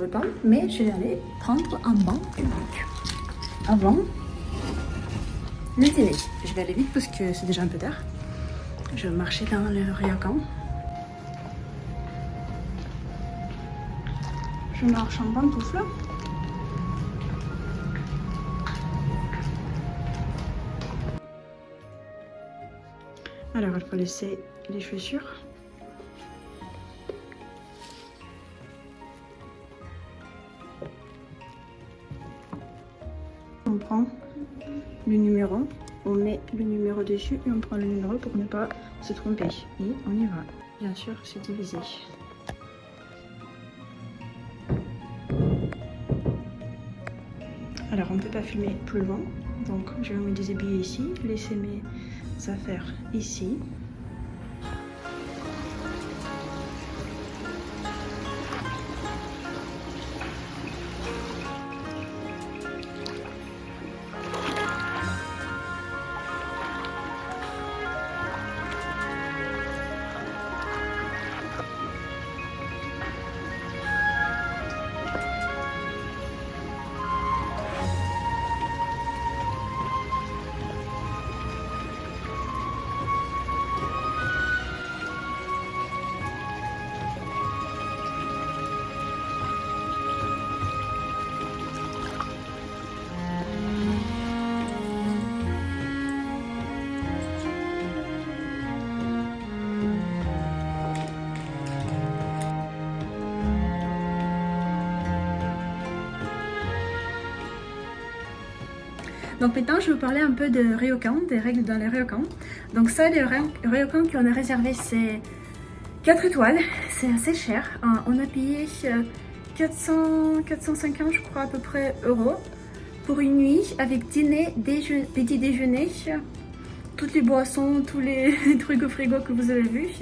repas, mais je vais aller prendre un banc public avant le dîner. Je vais aller vite parce que c'est déjà un peu tard. Je vais marcher dans le ryokan. Je marche en pantoufle. Alors, il faut laisser les chaussures. On prend le numéro, on met le numéro dessus et on prend le numéro pour ne pas se tromper. Et on y va. Bien sûr, c'est divisé. Alors, on ne peut pas filmer plus loin. Donc, je vais me déshabiller ici, laisser mes affaires ici. Donc maintenant, je vais vous parler un peu de ryokan, des règles dans les ryokans. Donc ça, les ryokans qu'on a réservé, c'est 4 étoiles. C'est assez cher. On a payé 450, je crois, à peu près euros pour une nuit avec dîner, petit déjeuner, toutes les boissons, tous les trucs au frigo que vous avez vus,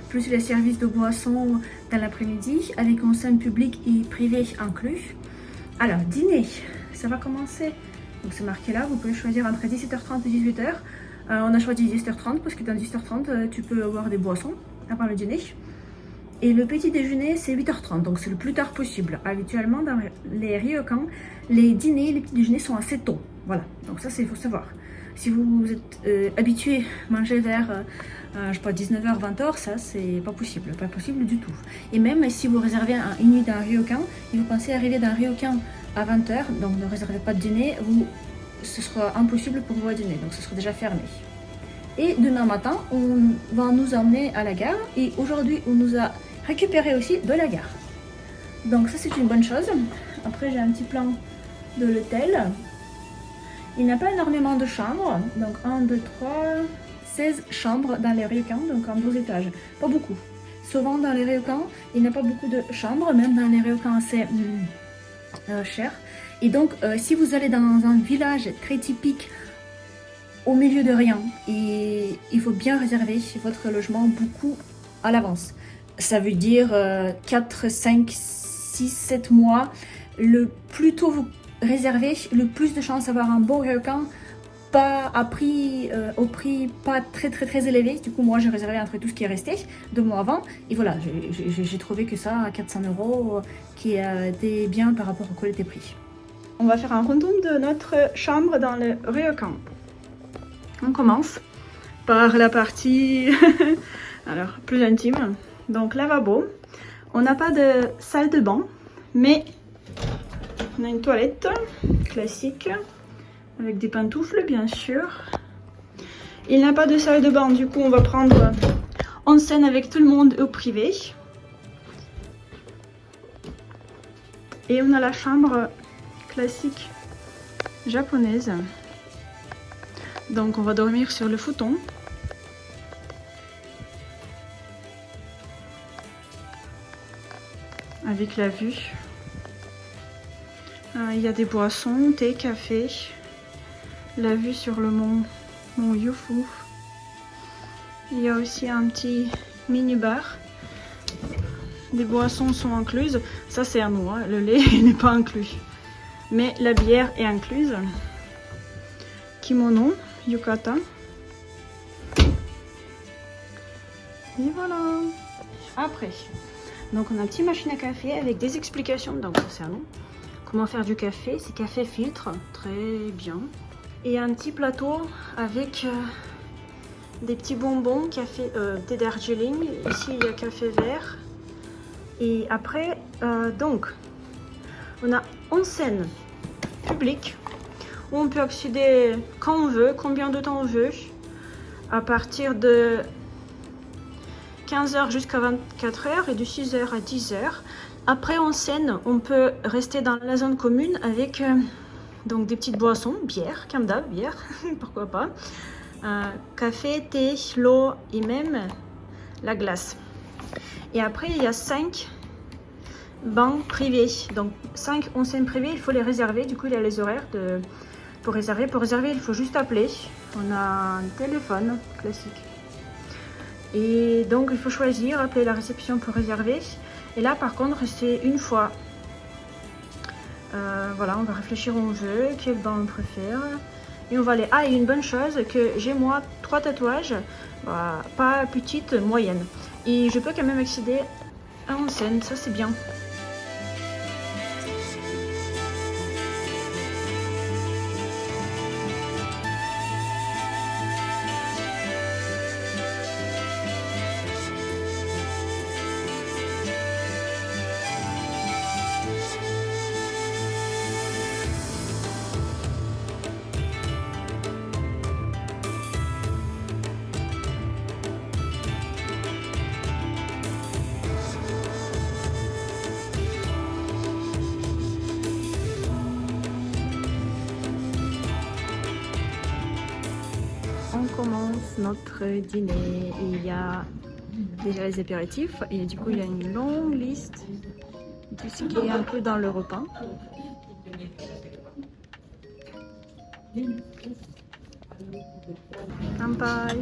plus les services de boissons dans l'après-midi avec une salle publique et privée inclus. Alors, dîner, ça va commencer. Donc c'est marqué là, vous pouvez choisir entre 17h30 et 18h. On a choisi 17h30 parce que dans 17h30, tu peux avoir des boissons avant le dîner. Et le petit déjeuner, c'est 8h30, donc c'est le plus tard possible. Habituellement, dans les ryokans, les dîners et les petits déjeuners sont assez tôt. Voilà, donc ça, il faut savoir. Si vous êtes habitué à manger vers, je sais pas, 19h, 20h, ça, c'est pas possible du tout. Et même si vous réservez une nuit dans un ryokan et vous pensez arriver dans un ryokan à 20h, donc ne réservez pas de dîner, ce sera impossible pour vous à dîner, donc ce sera déjà fermé. Et demain matin, on va nous emmener à la gare et aujourd'hui, on nous a récupéré aussi de la gare. Donc ça, c'est une bonne chose. Après, j'ai un petit plan de l'hôtel. Il n'y a pas énormément de chambres, donc 1, 2, 3, 16 chambres dans les ryokans, donc en 12 étages. Pas beaucoup. Souvent dans les ryokans, il n'y a pas beaucoup de chambres, même dans les ryokans assez chers. Et donc, si vous allez dans un village très typique, au milieu de rien, et il faut bien réserver votre logement beaucoup à l'avance. Ça veut dire 4, 5, 6, 7 mois. Le plus tôt vous réservez, le plus de chances d'avoir un bon ryokan, pas à prix, au prix pas très élevé. Du coup, moi, j'ai réservé entre tout ce qui est resté 2 mois avant. Et voilà, j'ai trouvé que ça à 400 €, qui était bien par rapport au qualité prix. On va faire un retour de notre chambre dans le ryokan. On commence par la partie alors, plus intime. Donc, lavabo. On n'a pas de salle de bain, mais on a une toilette classique avec des pantoufles, bien sûr. Il n'y a pas de salle de bain, du coup, on va prendre en scène avec tout le monde au privé. Et on a la chambre classique japonaise. Donc on va dormir sur le futon. Avec la vue. Il y a des boissons, thé, café. La vue sur le mont Yufu. Il y a aussi un petit mini-bar. Les boissons sont incluses. Ça c'est à nous, hein. Le lait n'est pas inclus. Mais la bière est incluse. Kimono. Yukata. Et voilà. Après, Donc on a une petite machine à café avec des explications dedans concernant comment faire du café. C'est café filtre, très bien. Et un petit plateau avec des petits bonbons, café, thé Darjeeling. Ici il y a café vert. Et après, donc, on a une scène publique où on peut accéder quand on veut, combien de temps on veut, à partir de 15h jusqu'à 24h et de 6h à 10h. Après, en scène, on peut rester dans la zone commune avec donc des petites boissons, bière, comme d'hab, bière, pourquoi pas, café, thé, l'eau et même la glace. Et après, il y a 5 bancs privés. Donc 5 enseignes privées, il faut les réserver. Du coup, il y a les horaires pour réserver. Pour réserver, il faut juste appeler. On a un téléphone classique. Et donc, il faut choisir, appeler la réception pour réserver. Et là, par contre, c'est une fois. Voilà, on va réfléchir où on veut, quel banc on préfère. Et on va aller. Ah, et une bonne chose, que j'ai moi 3 tatouages, pas petites, moyennes. Et je peux quand même accéder à une scène, ça c'est bien. On commence notre dîner. Il y a déjà les apéritifs et du coup il y a une longue liste de ce qui est un peu dans le repas. Kanpai.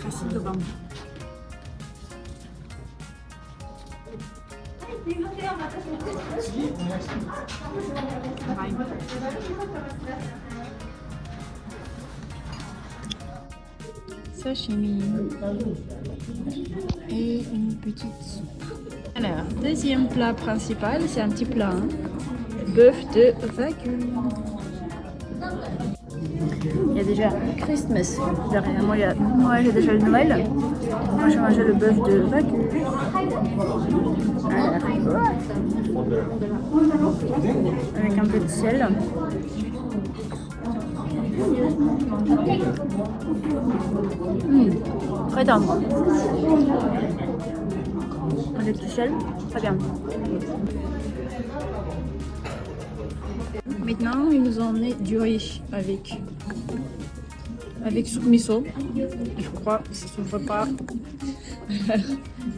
Kasih ke bang. Sashimi et une petite soupe. Alors, deuxième plat principal, c'est un petit plat, hein. Bœuf de wagyu. Il y a déjà Christmas derrière moi. Moi j'ai déjà le Noël. Moi j'ai mangé le bœuf de wagyu. Avec un peu de sel. Très tendre. Avec du sel, très bien. Maintenant, ils nous ont emmené du riz avec soupe miso. Je crois que c'est son repas.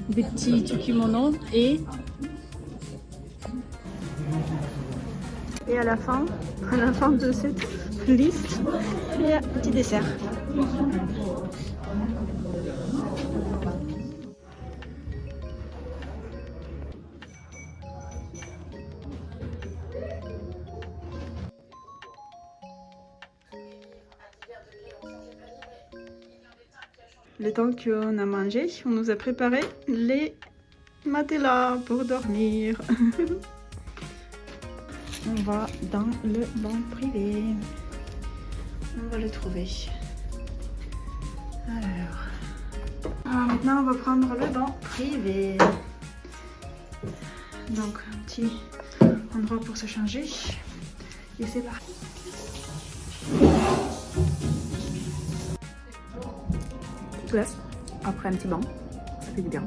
Des petits tsukimono et à la fin de cette liste, il y a un petit dessert. Le temps qu'on a mangé, on nous a préparé les matelas pour dormir. On va dans le banc privé. On va le trouver. Alors, maintenant on va prendre le banc privé. Donc un petit endroit pour se changer. Et c'est parti. Glace après un petit banc, ça fait du bien.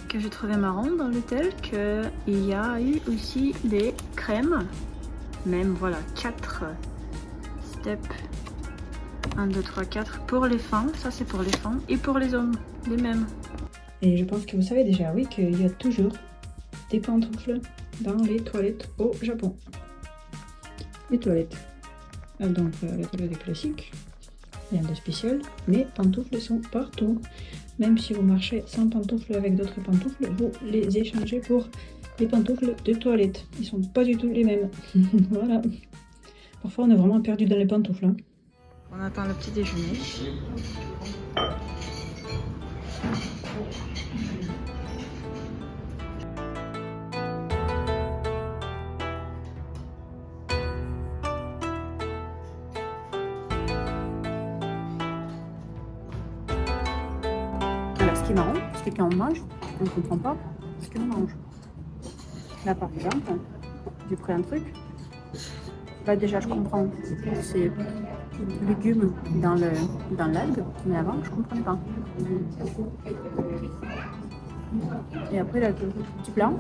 Que j'ai trouvé marrant dans l'hôtel, qu'il y a eu aussi des crèmes, même voilà 4 steps, 1, 2, 3, 4 pour les femmes, ça c'est pour les femmes, et pour les hommes, les mêmes. Et je pense que vous savez déjà, oui, qu'il y a toujours des pantoufles dans les toilettes au Japon. Les toilettes. Donc la toilette est classique, rien de spécial, mais pantoufles sont partout. Même si vous marchez sans pantoufles avec d'autres pantoufles, vous les échangez pour les pantoufles de toilette. Ils sont pas du tout les mêmes. Voilà. Parfois, on est vraiment perdu dans les pantoufles. Hein. On attend le petit déjeuner. Alors, ce qui est marrant, c'est que quand on mange, on ne comprend pas ce qu'on mange. Là, par exemple, j'ai pris un truc. Là, déjà, je comprends. C'est légumes dans l'algue, mais avant, je ne comprenais pas. Et après, là, le petit plat,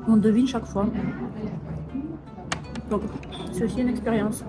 on devine chaque fois. Donc, c'est aussi une expérience.